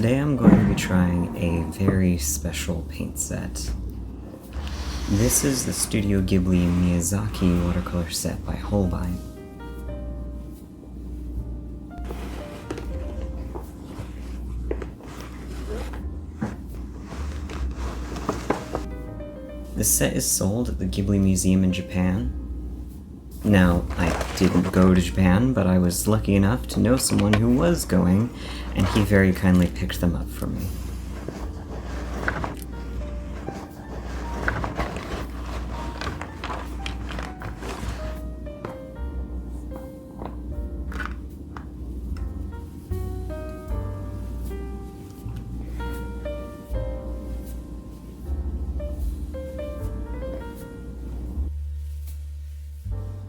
Today I'm going to be trying a very special paint set. This is the Studio Ghibli Miyazaki watercolor set by Holbien. The set is sold at the Ghibli Museum in Japan. Now, I didn't go to Japan, but I was lucky enough to know someone who was going, and he very kindly picked them up for me.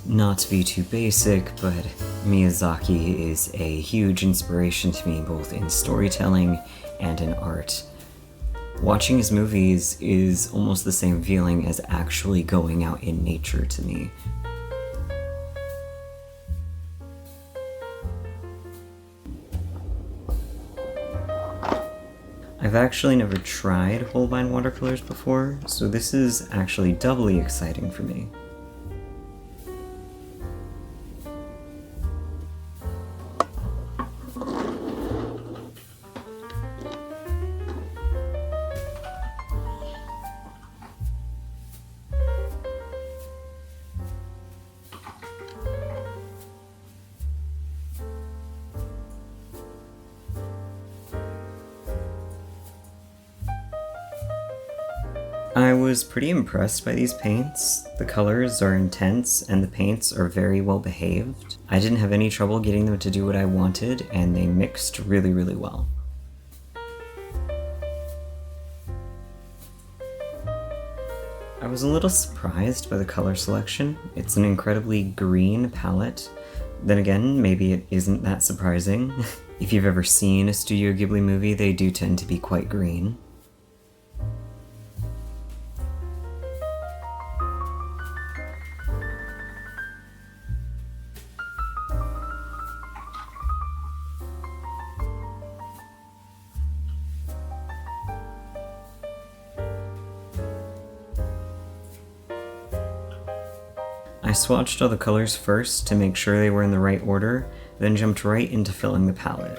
Not to be too basic, but Miyazaki is a huge inspiration to me both in storytelling and in art. Watching his movies is almost the same feeling as actually going out in nature to me. I've actually never tried Holbein watercolors before, so this is actually doubly exciting for me. I was pretty impressed by these paints. The colors are intense and the paints are very well behaved. I didn't have any trouble getting them to do what I wanted, and they mixed really, really well. I was a little surprised by the color selection. It's an incredibly green palette. Then again, maybe it isn't that surprising. If you've ever seen a Studio Ghibli movie, they do tend to be quite green. I swatched all the colors first to make sure they were in the right order, then jumped right into filling the palette.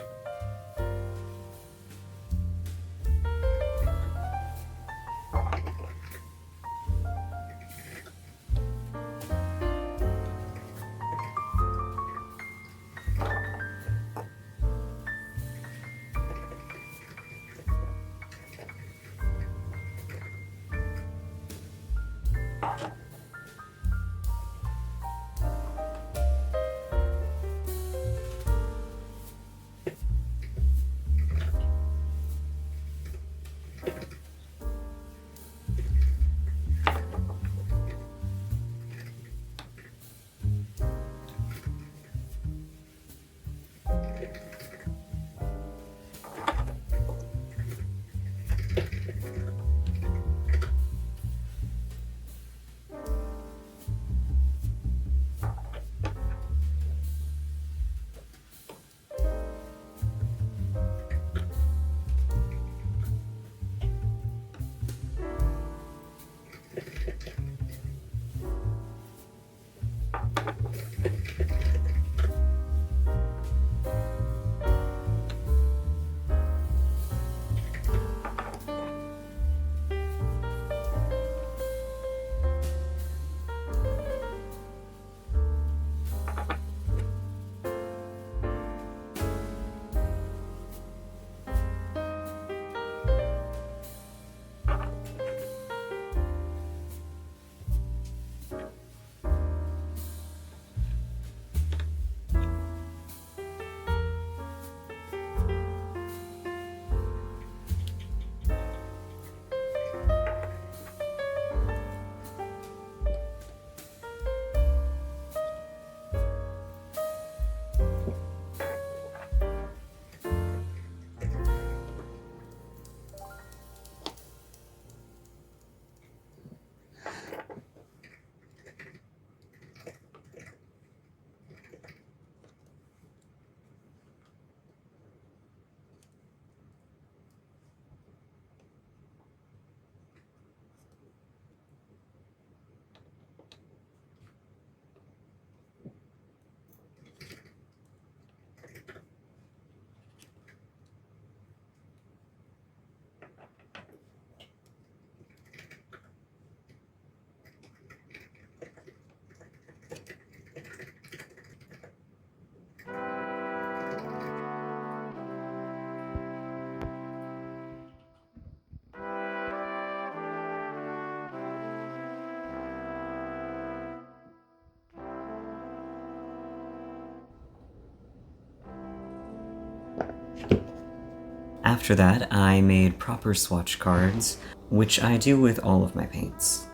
After that, I made proper swatch cards, which I do with all of my paints.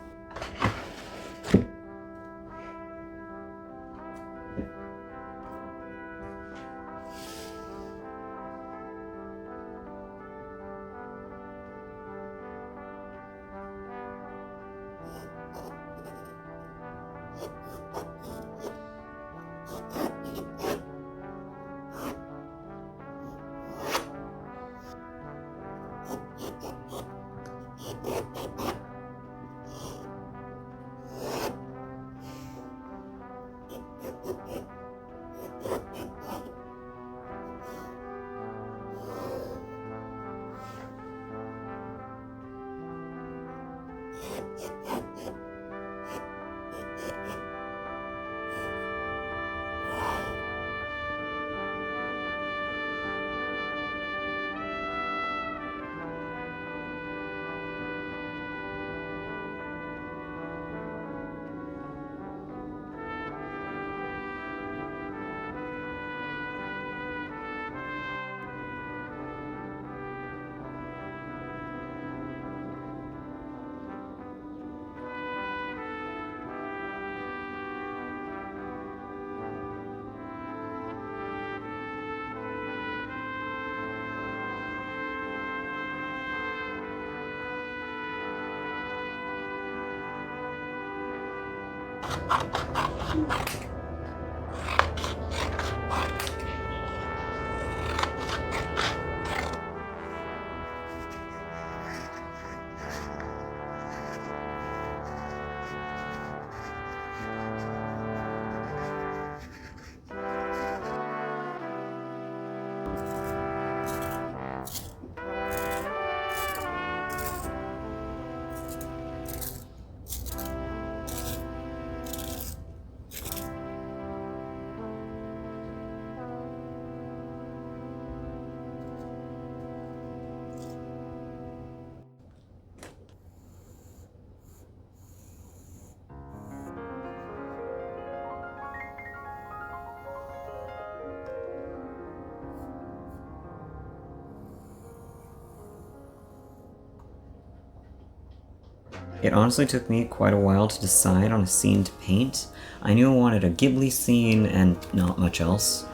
It honestly took me quite a while to decide on a scene to paint. I knew I wanted a Ghibli scene and not much else.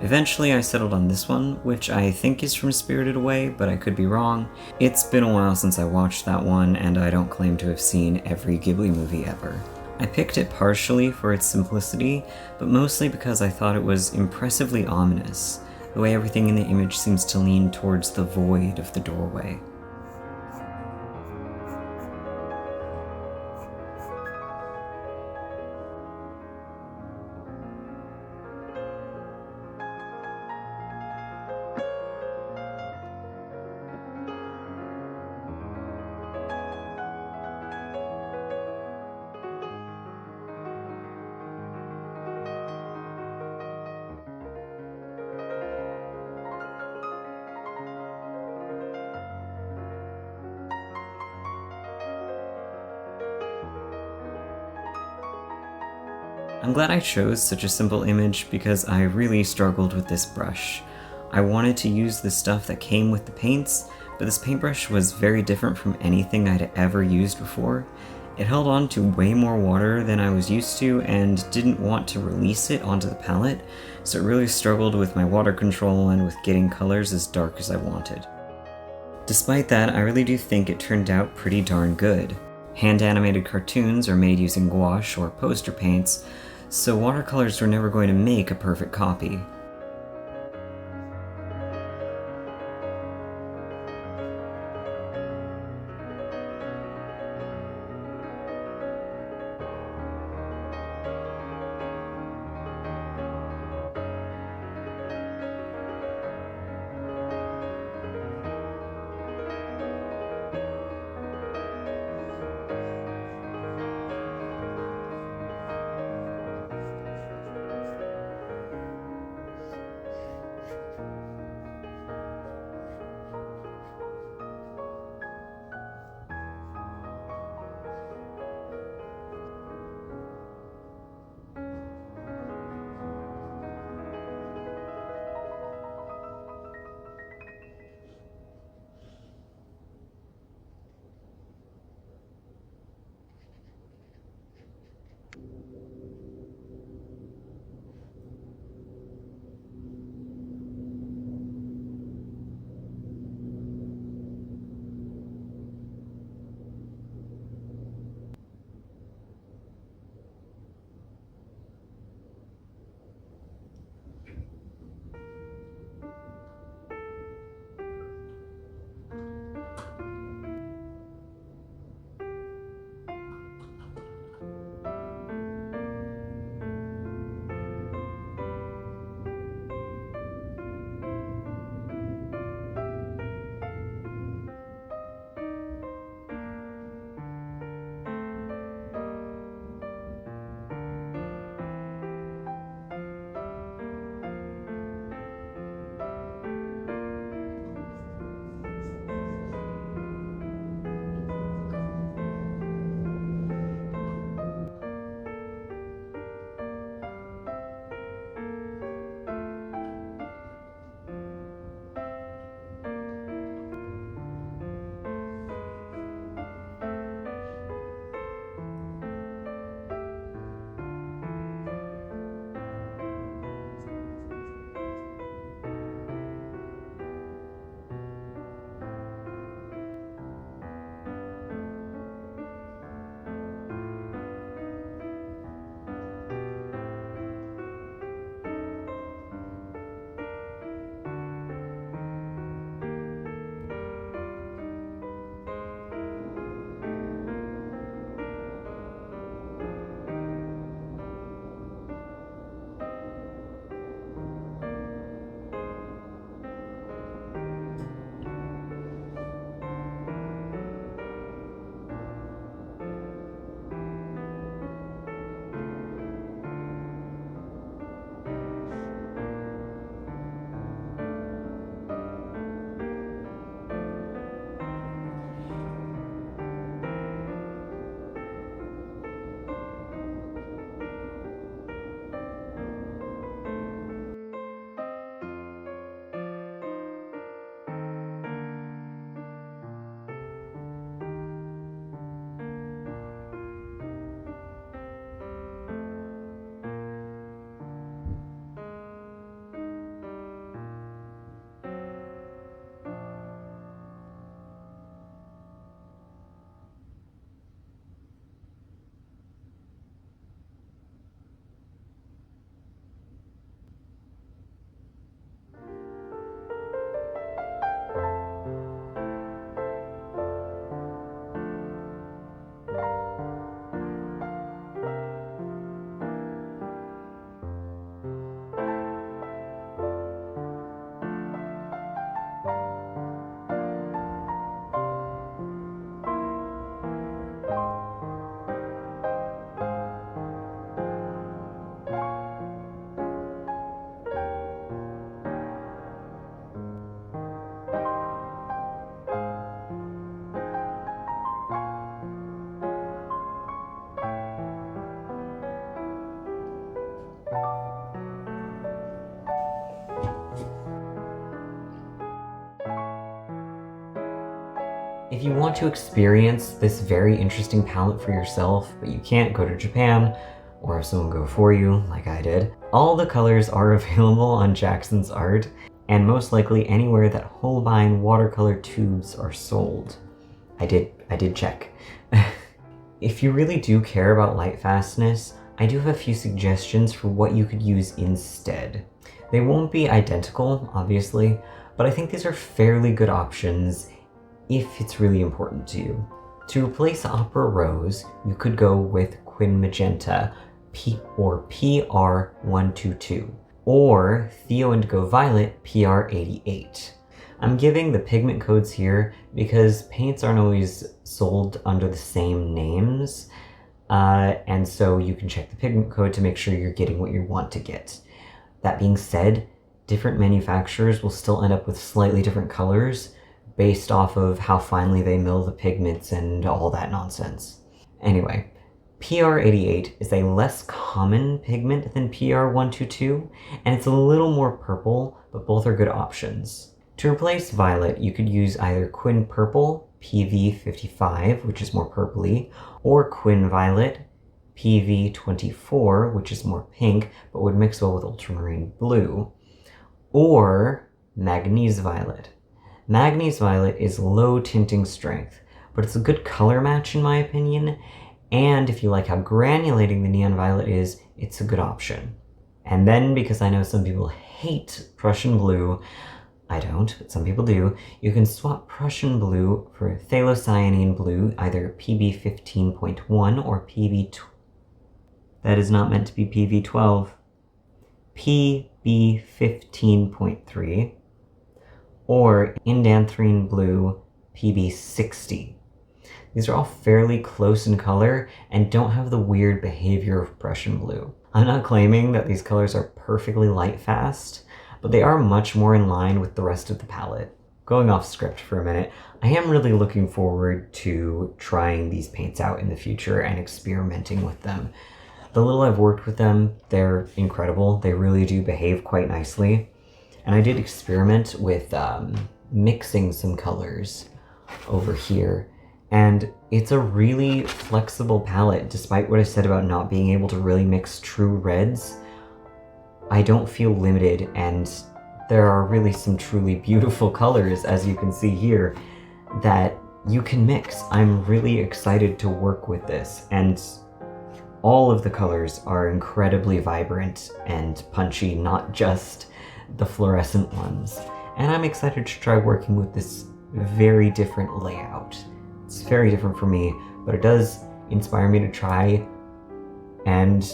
Eventually I settled on this one, which I think is from Spirited Away, but I could be wrong. It's been a while since I watched that one, and I don't claim to have seen every Ghibli movie ever. I picked it partially for its simplicity, but mostly because I thought it was impressively ominous, the way everything in the image seems to lean towards the void of the doorway. I'm glad I chose such a simple image because I really struggled with this brush. I wanted to use the stuff that came with the paints, but this paintbrush was very different from anything I'd ever used before. It held on to way more water than I was used to and didn't want to release it onto the palette, so it really struggled with my water control and with getting colors as dark as I wanted. Despite that, I really do think it turned out pretty darn good. Hand-animated cartoons are made using gouache or poster paints, so watercolors were never going to make a perfect copy. if you want to experience this very interesting palette for yourself, but you can't go to Japan, or have someone go for you, like I did, all the colors are available on Jackson's Art, and most likely anywhere that Holbien watercolor tubes are sold. I did check. If you really do care about light fastness, I do have a few suggestions for what you could use instead. They won't be identical, obviously, but I think these are fairly good options if it's really important to you. To replace Opera Rose, you could go with Quin Magenta or PR122, or Theo Indigo Violet PR88. I'm giving the pigment codes here because paints aren't always sold under the same names, and so you can check the pigment code to make sure you're getting what you want to get. That being said, different manufacturers will still end up with slightly different colors based off of how finely they mill the pigments and all that nonsense. Anyway, PR88 is a less common pigment than PR122, and it's a little more purple, but both are good options. To replace violet, you could use either Quin Purple, PV55, which is more purpley, or Quin Violet, PV24, which is more pink, but would mix well with Ultramarine Blue, or Manganese Violet. Manganese Violet is low tinting strength, but it's a good color match in my opinion, and if you like how granulating the Neon Violet is, it's a good option. And then, because I know some people hate Prussian Blue, I don't, but some people do, you can swap Prussian Blue for Phthalocyanine Blue, either PB15.1 or that is not meant to be PV12, PB15.3, or Indanthrene Blue PB60. These are all fairly close in color and don't have the weird behavior of Prussian Blue. I'm not claiming that these colors are perfectly light fast, but they are much more in line with the rest of the palette. Going off script for a minute, I am really looking forward to trying these paints out in the future and experimenting with them. The little I've worked with them, they're incredible. They really do behave quite nicely. And I did experiment with mixing some colors over here. And it's a really flexible palette, despite what I said about not being able to really mix true reds. I don't feel limited, and there are really some truly beautiful colors, as you can see here, that you can mix. I'm really excited to work with this, and all of the colors are incredibly vibrant and punchy, not just the fluorescent ones. And I'm excited to try working with this very different layout. It's very different for me, but it does inspire me to try and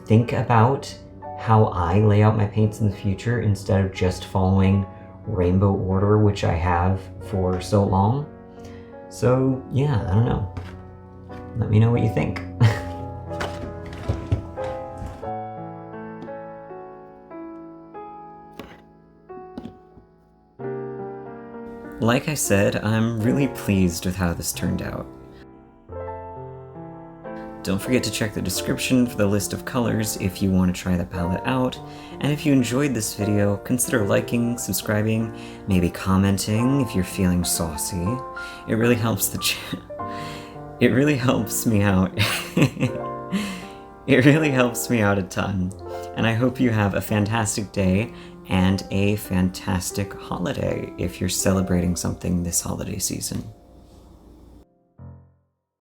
think about how I lay out my paints in the future instead of just following rainbow order, which I have for so long. So yeah, I don't know. Let me know what you think. Like I said, I'm really pleased with how this turned out. Don't forget to check the description for the list of colors if you want to try the palette out, and if you enjoyed this video, consider liking, subscribing, maybe commenting if you're feeling saucy. It really helps it really helps me out. It really helps me out a ton, and I hope you have a fantastic day and a fantastic holiday if you're celebrating something this holiday season.